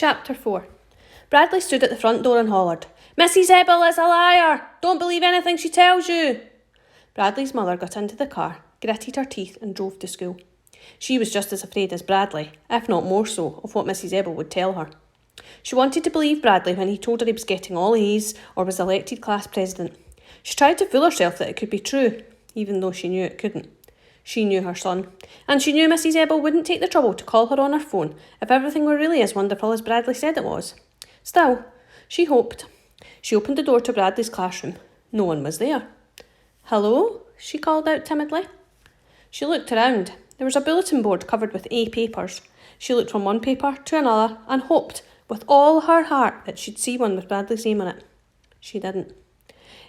Chapter 4. Bradley stood at the front door and hollered, "Mrs. Ebel is a liar! Don't believe anything she tells you!" Bradley's mother got into the car, gritted her teeth and drove to school. She was just as afraid as Bradley, if not more so, of what Mrs. Ebel would tell her. She wanted to believe Bradley when he told her he was getting all A's or was elected class president. She tried to fool herself that it could be true, even though she knew it couldn't. She knew her son, and she knew Mrs. Ebel wouldn't take the trouble to call her on her phone if everything were really as wonderful as Bradley said it was. Still, she hoped. She opened the door to Bradley's classroom. No one was there. "Hello?" she called out timidly. She looked around. There was a bulletin board covered with A papers. She looked from one paper to another and hoped with all her heart that she'd see one with Bradley's name on it. She didn't.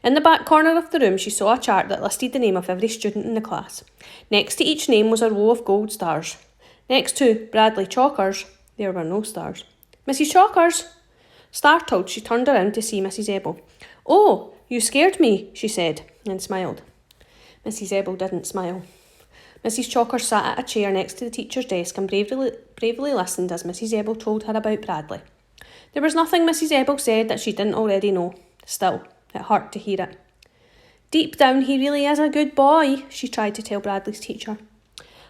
In the back corner of the room, she saw a chart that listed the name of every student in the class. Next to each name was a row of gold stars. Next to Bradley Chalkers, there were no stars. "Mrs. Chalkers!" Startled, she turned around to see Mrs. Ebel. "Oh, you scared me," she said, and smiled. Mrs. Ebel didn't smile. Mrs. Chalkers sat at a chair next to the teacher's desk and bravely listened as Mrs. Ebel told her about Bradley. There was nothing Mrs. Ebel said that she didn't already know. Still, it hurt to hear it. "Deep down, he really is a good boy," she tried to tell Bradley's teacher.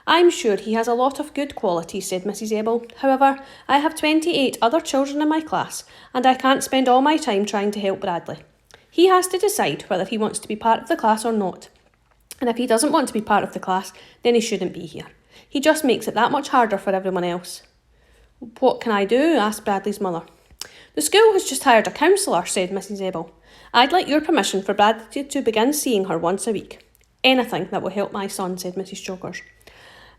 "I'm sure he has a lot of good qualities," said Mrs. Ebel. "However, I have 28 other children in my class, and I can't spend all my time trying to help Bradley. He has to decide whether he wants to be part of the class or not. And if he doesn't want to be part of the class, then he shouldn't be here. He just makes it that much harder for everyone else." "What can I do?" asked Bradley's mother. "The school has just hired a counsellor," said Mrs. Ebel. "I'd like your permission for Bradley to begin seeing her once a week." "Anything that will help my son," said Mrs. Chalkers.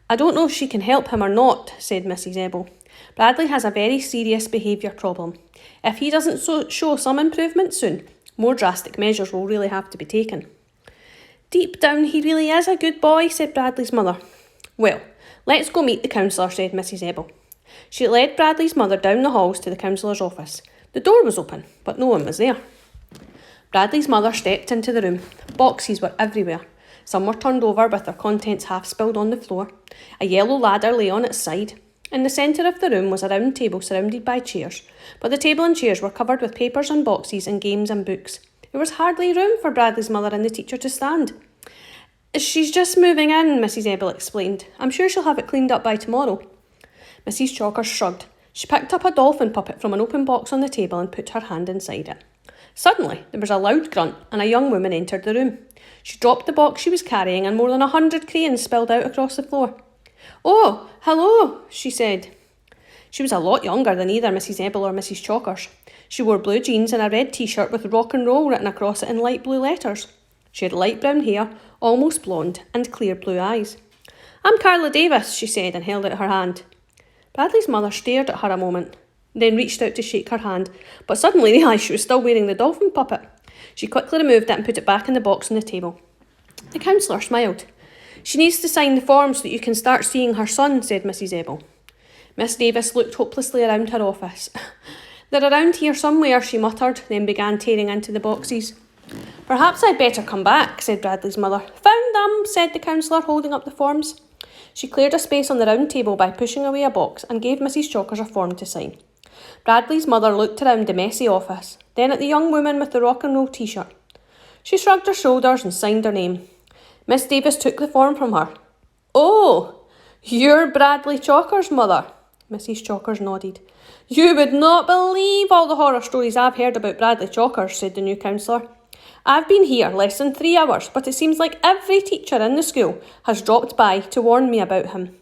"I don't know if she can help him or not," said Mrs. Ebel. "Bradley has a very serious behaviour problem. If he doesn't show some improvement soon, more drastic measures will really have to be taken." "Deep down, he really is a good boy," said Bradley's mother. "Well, let's go meet the counsellor," said Mrs. Ebel. She led Bradley's mother down the halls to the counsellor's office. The door was open, but no one was there. Bradley's mother stepped into the room. Boxes were everywhere. Some were turned over with their contents half spilled on the floor. A yellow ladder lay on its side. In the centre of the room was a round table surrounded by chairs, but the table and chairs were covered with papers and boxes and games and books. There was hardly room for Bradley's mother and the teacher to stand. "She's just moving in," Mrs. Ebel explained. "I'm sure she'll have it cleaned up by tomorrow." Mrs. Chalkers shrugged. She picked up a dolphin puppet from an open box on the table and put her hand inside it. Suddenly, there was a loud grunt and a young woman entered the room. She dropped the box she was carrying and more than 100 crayons spilled out across the floor. "Oh, hello," she said. She was a lot younger than either Mrs. Ebel or Mrs. Chalkers. She wore blue jeans and a red t-shirt with rock and roll written across it in light blue letters. She had light brown hair, almost blonde, and clear blue eyes. "I'm Carla Davis," she said and held out her hand. Bradley's mother stared at her a moment, then reached out to shake her hand, but suddenly realised she was still wearing the dolphin puppet. She quickly removed it and put it back in the box on the table. The counsellor smiled. "She needs to sign the form so that you can start seeing her son," said Mrs. Ebel. Miss Davis looked hopelessly around her office. "They're around here somewhere," she muttered, then began tearing into the boxes. "Perhaps I'd better come back," said Bradley's mother. "Found them," said the counsellor, holding up the forms. She cleared a space on the round table by pushing away a box and gave Mrs. Chalkers a form to sign. Bradley's mother looked around the messy office, then at the young woman with the rock and roll t-shirt. She shrugged her shoulders and signed her name. Miss Davis took the form from her. "Oh, you're Bradley Chalkers' mother?" Mrs. Chalkers nodded. "You would not believe all the horror stories I've heard about Bradley Chalkers," said the new counsellor. "I've been here less than 3 hours, but it seems like every teacher in the school has dropped by to warn me about him."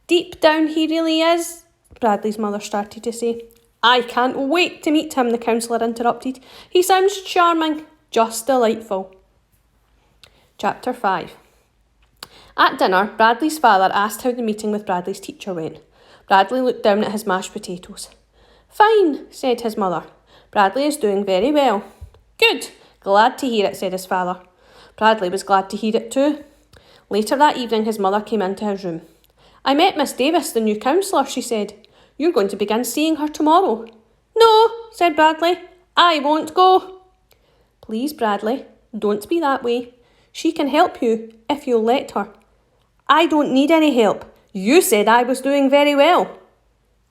"Deep down he really is," Bradley's mother started to say. "I can't wait to meet him," the counsellor interrupted. "He sounds charming, just delightful." Chapter 5. At dinner, Bradley's father asked how the meeting with Bradley's teacher went. Bradley looked down at his mashed potatoes. "Fine," said his mother. "Bradley is doing very well." "Good. Glad to hear it," said his father. Bradley was glad to hear it too. Later that evening, his mother came into his room. "I met Miss Davis, the new counsellor," she said. "You're going to begin seeing her tomorrow." "No," said Bradley. "I won't go." "Please, Bradley, don't be that way. She can help you if you'll let her." "I don't need any help. You said I was doing very well."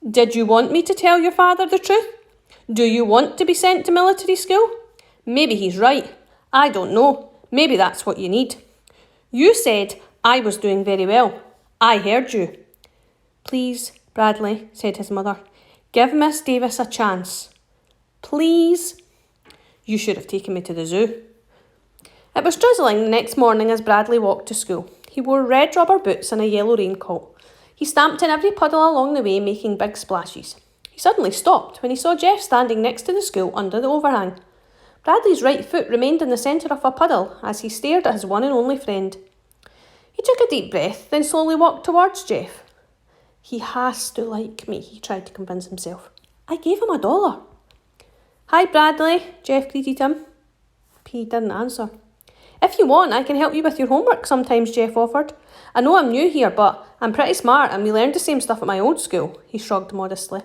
Did you want me to tell your father the truth? Do you want to be sent to military school? Maybe he's right. I don't know. Maybe that's what you need. You said I was doing very well. I heard you. Please, Bradley, said his mother, give Miss Davis a chance. Please. You should have taken me to the zoo. It was drizzling the next morning as Bradley walked to school. He wore red rubber boots and a yellow raincoat. He stamped in every puddle along the way, making big splashes. He suddenly stopped when he saw Jeff standing next to the school under the overhang. Bradley's right foot remained in the centre of a puddle as he stared at his one and only friend. He took a deep breath, then slowly walked towards Jeff. He has to like me, he tried to convince himself. I gave him $1. Hi, Bradley, Jeff greeted him. He didn't answer. If you want, I can help you with your homework sometimes, Jeff offered. I know I'm new here, but I'm pretty smart and we learned the same stuff at my old school, he shrugged modestly.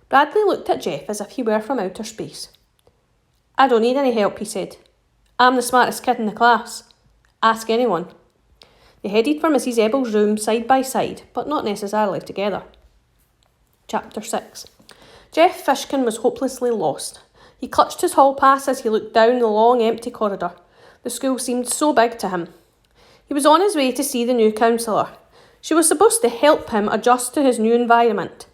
Bradley looked at Jeff as if he were from outer space. I don't need any help, he said. I'm the smartest kid in the class. Ask anyone. They headed for Mrs. Ebble's room side by side, but not necessarily together. Chapter 6. Jeff Fishkin was hopelessly lost. He clutched his hall pass as he looked down the long, empty corridor. The school seemed so big to him. He was on his way to see the new counsellor. She was supposed to help him adjust to his new environment.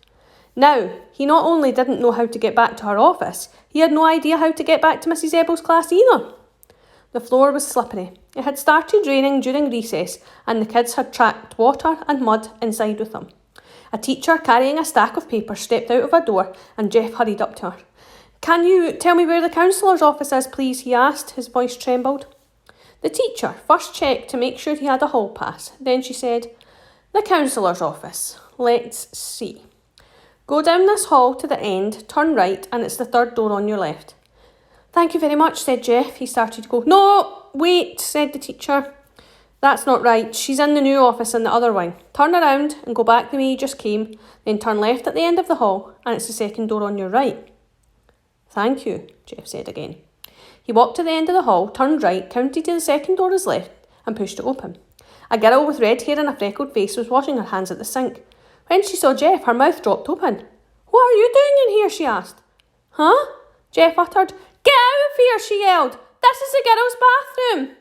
Now, he not only didn't know how to get back to her office, he had no idea how to get back to Mrs. Ebble's class either. The floor was slippery. It had started raining during recess, and the kids had tracked water and mud inside with them. A teacher carrying a stack of papers stepped out of a door, and Jeff hurried up to her. Can you tell me where the counsellor's office is, please? He asked. His voice trembled. The teacher first checked to make sure he had a hall pass. Then she said, The counsellor's office. Let's see. Go down this hall to the end, turn right, and it's the third door on your left. Thank you very much, said Jeff. He started to go. No, wait, said the teacher. That's not right. She's in the new office in the other wing. Turn around and go back the way you just came, then turn left at the end of the hall, and it's the second door on your right. Thank you, Jeff said again. He walked to the end of the hall, turned right, counted to the second door as left, and pushed it open. A girl with red hair and a freckled face was washing her hands at the sink. When she saw Jeff, her mouth dropped open. What are you doing in here? She asked. Huh? Jeff uttered. Get out of here, she yelled. This is the girls' bathroom.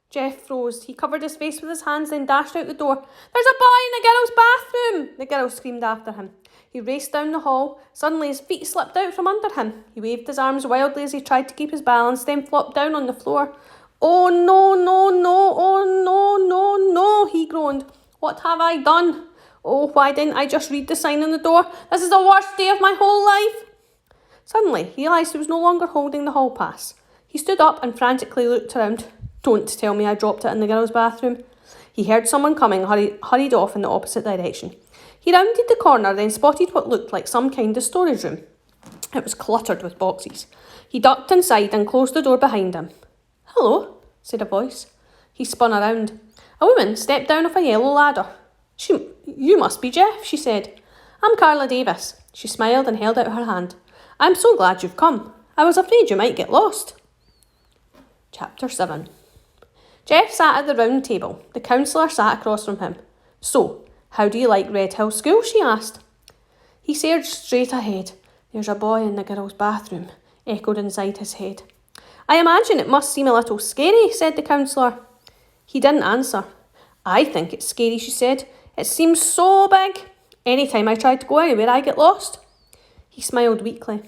Jeff froze. He covered his face with his hands, then dashed out the door. There's a boy in the girls' bathroom, the girl screamed after him. He raced down the hall. Suddenly his feet slipped out from under him. He waved his arms wildly as he tried to keep his balance, then flopped down on the floor. Oh no, no, no, oh no, no, no, he groaned. What have I done? Oh, why didn't I just read the sign on the door? This is the worst day of my whole life. Suddenly, he realised he was no longer holding the hall pass. He stood up and frantically looked around. Don't tell me I dropped it in the girls' bathroom. He heard someone coming, hurried off in the opposite direction. He rounded the corner, then spotted what looked like some kind of storage room. It was cluttered with boxes. He ducked inside and closed the door behind him. Hello, said a voice. He spun around. A woman stepped down off a yellow ladder. You must be Jeff, she said. I'm Carla Davis. She smiled and held out her hand. I'm so glad you've come. I was afraid you might get lost. Chapter 7. Jeff sat at the round table. The counsellor sat across from him. So, how do you like Red Hill School? She asked. He stared straight ahead. There's a boy in the girls' bathroom, echoed inside his head. I imagine it must seem a little scary, said the counsellor. He didn't answer. I think it's scary, she said. It seems so big. Any time I try to go anywhere, I get lost. He smiled weakly.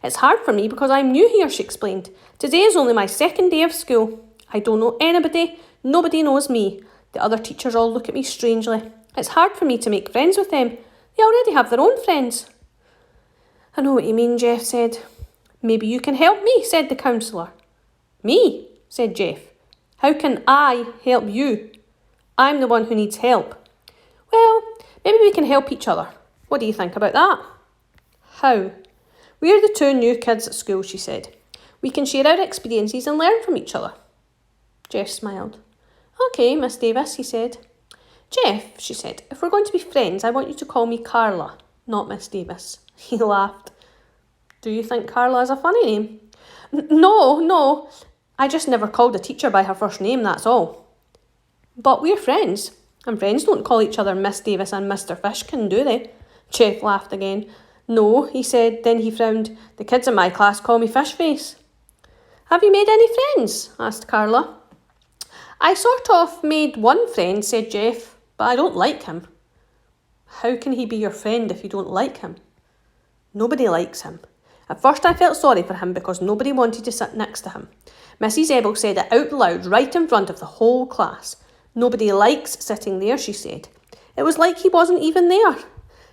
It's hard for me because I'm new here, she explained. Today is only my second day of school. I don't know anybody. Nobody knows me. The other teachers all look at me strangely. It's hard for me to make friends with them. They already have their own friends. I know what you mean, Jeff said. Maybe you can help me, said the counsellor. Me, said Jeff. How can I help you? I'm the one who needs help. Well, maybe we can help each other. What do you think about that? How? We're the two new kids at school, she said. We can share our experiences and learn from each other. Jeff smiled. OK, Miss Davis, he said. Jeff, she said, if we're going to be friends, I want you to call me Carla, not Miss Davis. He laughed. Do you think Carla is a funny name? No. I just never called a teacher by her first name, that's all. But we're friends, and friends don't call each other Miss Davis and Mr. Fishkin, do they? Jeff laughed again. No, he said, then he frowned. The kids in my class call me fish face. Have you made any friends? Asked Carla. I sort of made one friend, said Jeff, but I don't like him. How can he be your friend if you don't like him? Nobody likes him. At first I felt sorry for him because nobody wanted to sit next to him. Mrs. Ebel said it out loud right in front of the whole class. Nobody likes sitting there, she said. It was like he wasn't even there.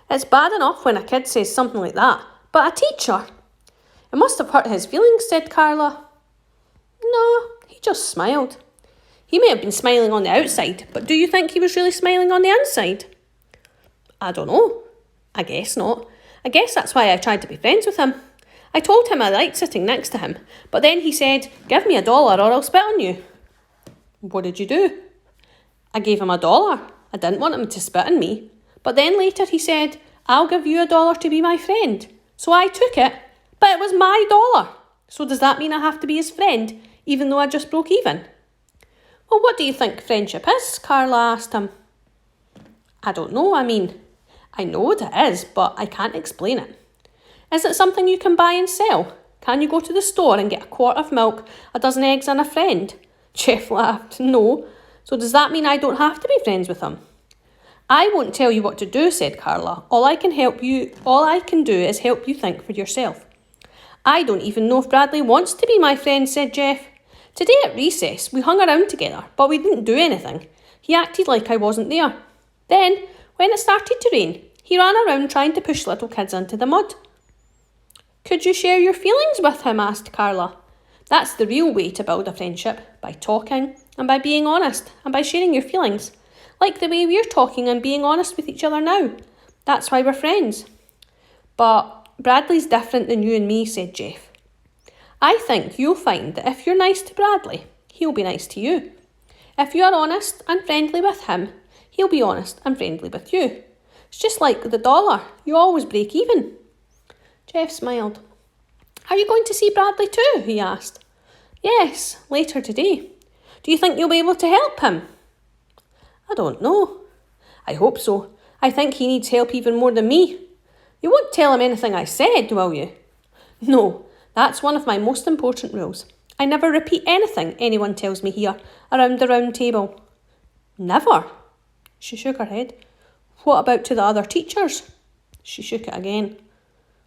It's bad enough when a kid says something like that, but a teacher? It must have hurt his feelings, said Carla. No, he just smiled. He may have been smiling on the outside, but do you think he was really smiling on the inside? I don't know. I guess not. I guess that's why I tried to be friends with him. I told him I liked sitting next to him, but then he said, give me $1 or I'll spit on you. What did you do? I gave him $1. I didn't want him to spit on me. But then later he said, I'll give you $1 to be my friend. So I took it, but it was my $1. So does that mean I have to be his friend, even though I just broke even? Well, what do you think friendship is? Carla asked him. I don't know, I know what it is, but I can't explain it. Is it something you can buy and sell? Can you go to the store and get a quart of milk, a dozen eggs and a friend? Jeff laughed. No. So does that mean I don't have to be friends with him? I won't tell you what to do, said Carla. All I can do is help you think for yourself. I don't even know if Bradley wants to be my friend, said Jeff. Today at recess, we hung around together, but we didn't do anything. He acted like I wasn't there. Then, when it started to rain, he ran around trying to push little kids into the mud. Could you share your feelings with him? Asked Carla. That's the real way to build a friendship, by talking and by being honest and by sharing your feelings, like the way we're talking and being honest with each other now. That's why we're friends. But Bradley's different than you and me, said Jeff. I think you'll find that if you're nice to Bradley, he'll be nice to you. If you are honest and friendly with him, he'll be honest and friendly with you. It's just like the $1. You always break even. Jeff smiled. Are you going to see Bradley too? He asked. Yes, later today. Do you think you'll be able to help him? I don't know. I hope so. I think he needs help even more than me. You won't tell him anything I said, will you? No, that's one of my most important rules. I never repeat anything anyone tells me here around the round table. Never? She shook her head. What about to the other teachers? She shook it again.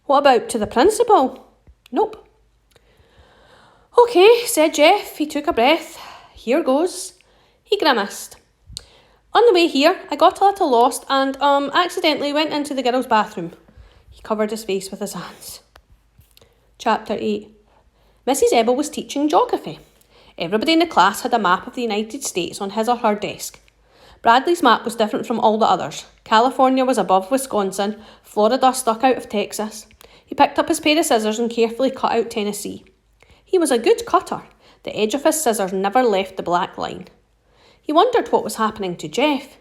What about to the principal? Nope. Okay, said Jeff. He took a breath. Here goes. He grimaced. On the way here, I got a little lost and accidentally went into the girls' bathroom. He covered his face with his hands. Chapter 8. Mrs. Ebel was teaching geography. Everybody in the class had a map of the United States on his or her desk. Bradley's map was different from all the others. California was above Wisconsin, Florida stuck out of Texas. He picked up his pair of scissors and carefully cut out Tennessee. He was a good cutter. The edge of his scissors never left the black line. He wondered what was happening to Jeff.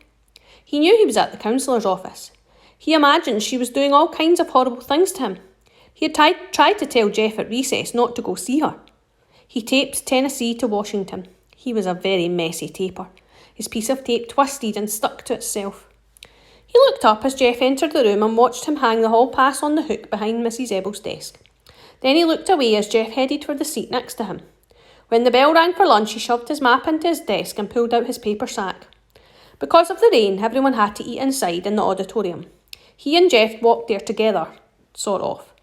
He knew he was at the counsellor's office. He imagined she was doing all kinds of horrible things to him. He had tried to tell Jeff at recess not to go see her. He taped Tennessee to Washington. He was a very messy taper. His piece of tape twisted and stuck to itself. He looked up as Jeff entered the room and watched him hang the hall pass on the hook behind Mrs. Ebel's desk. Then he looked away as Jeff headed for the seat next to him. When the bell rang for lunch, he shoved his map into his desk and pulled out his paper sack. Because of the rain, everyone had to eat inside in the auditorium. He and Jeff walked there together, sort of.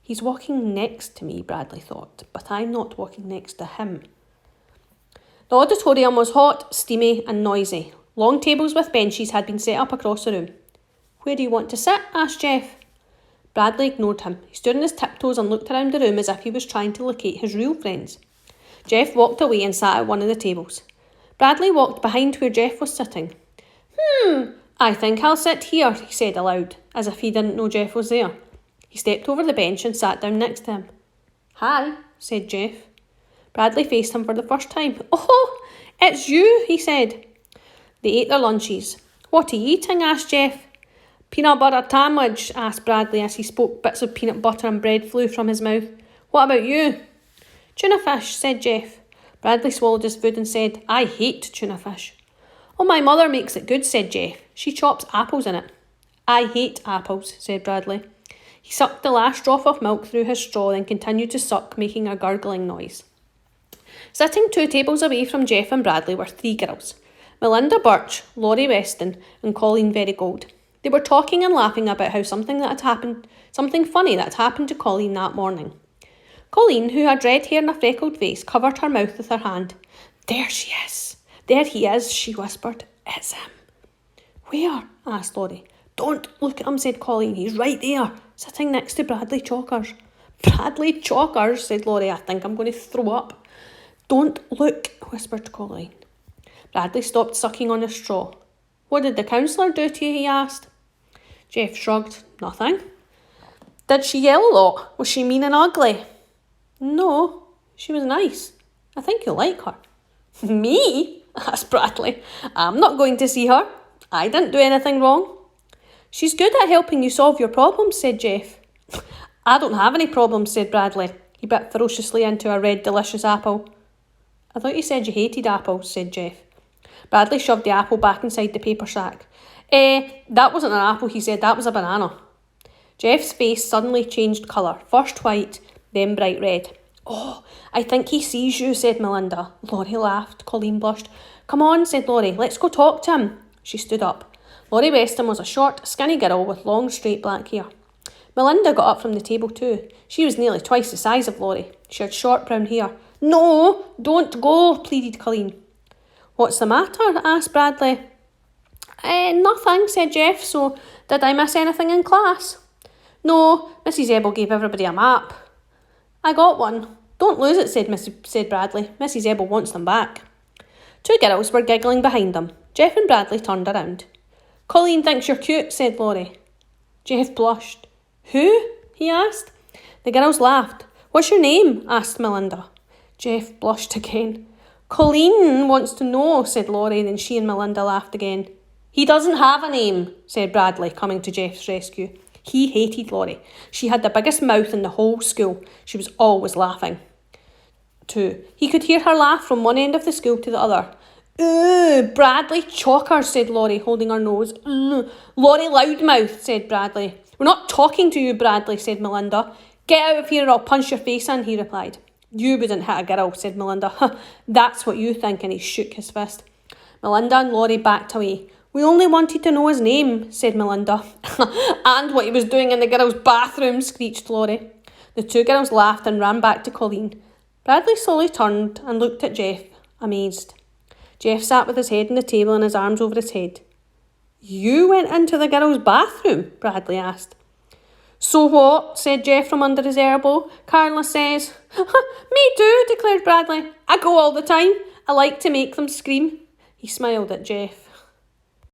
He's walking next to me, Bradley thought, but I'm not walking next to him. The auditorium was hot, steamy and noisy. Long tables with benches had been set up across the room. Where do you want to sit? Asked Jeff. Bradley ignored him. He stood on his tiptoes and looked around the room as if he was trying to locate his real friends. Jeff walked away and sat at one of the tables. Bradley walked behind where Jeff was sitting. I think I'll sit here, he said aloud, as if he didn't know Jeff was there. He stepped over the bench and sat down next to him. Hi, said Jeff. Bradley faced him for the first time. Oh, it's you, he said. They ate their lunches. What are you eating? Asked Jeff. Peanut butter sandwich, asked Bradley as he spoke. Bits of peanut butter and bread flew from his mouth. What about you? Tuna fish, said Jeff. Bradley swallowed his food and said, I hate tuna fish. Oh, my mother makes it good, said Jeff. She chops apples in it. I hate apples, said Bradley. He sucked the last drop of milk through his straw, then continued to suck, making a gurgling noise. Sitting 2 tables away from Geoff and Bradley were 3 girls. Melinda Birch, Laurie Weston, and Colleen Verigold. They were talking and laughing about how something funny that had happened to Colleen that morning. Colleen, who had red hair and a freckled face, covered her mouth with her hand. There she is. There he is, she whispered. It's him. Where? Asked Laurie. Don't look at him, said Colleen. He's right there, sitting next to Bradley Chalkers. Bradley Chalkers, said Laurie. I think I'm going to throw up. Don't look, whispered Colleen. Bradley stopped sucking on his straw. What did the counsellor do to you, he asked. Geoff shrugged. Nothing. Did she yell a lot? Was she mean and ugly? No, she was nice. I think you'll like her. Me? Asked Bradley. I'm not going to see her. I didn't do anything wrong. She's good at helping you solve your problems, said Geoff. I don't have any problems, said Bradley. He bit ferociously into a red delicious apple. I thought you said you hated apples, said Geoff. Bradley shoved the apple back inside the paper sack. That wasn't an apple, he said. That was a banana. Geoff's face suddenly changed colour. First white, then bright red. Oh, I think he sees you, said Melinda. Laurie laughed. Colleen blushed. Come on, said Laurie. Let's go talk to him. She stood up. Laurie Weston was a short, skinny girl with long, straight black hair. Melinda got up from the table too. She was nearly twice the size of Laurie. She had short brown hair. No, don't go, pleaded Colleen. What's the matter? Asked Bradley. Nothing, said Geoff. So, did I miss anything in class? No, Mrs. Ebel gave everybody a map. I got one. Don't lose it, said Bradley. Mrs. Ebel wants them back. 2 girls were giggling behind them. Geoff and Bradley turned around. Colleen thinks you're cute, said Laurie. Geoff blushed. Who? He asked. The girls laughed. What's your name? Asked Melinda. Geoff blushed again. Colleen wants to know, said Laurie, then she and Melinda laughed again. He doesn't have a name, said Bradley, coming to Geoff's rescue. He hated Laurie. She had the biggest mouth in the whole school. She was always laughing. 2. He could hear her laugh from one end of the school to the other. Bradley Chalkers, said Laurie, holding her nose. Laurie Loudmouth, said Bradley. We're not talking to you, Bradley, said Melinda. Get out of here or I'll punch your face in, he replied. You wouldn't hit a girl, said Melinda. That's what you think, and he shook his fist. Melinda and Laurie backed away. We only wanted to know his name, said Melinda. And what he was doing in the girls' bathroom, screeched Laurie. The 2 girls laughed and ran back to Colleen. Bradley slowly turned and looked at Geoff, amazed. Geoff sat with his head on the table and his arms over his head. You went into the girls' bathroom? Bradley asked. So what? Said Geoff from under his elbow. Carla says. Me too, declared Bradley. I go all the time. I like to make them scream. He smiled at Geoff.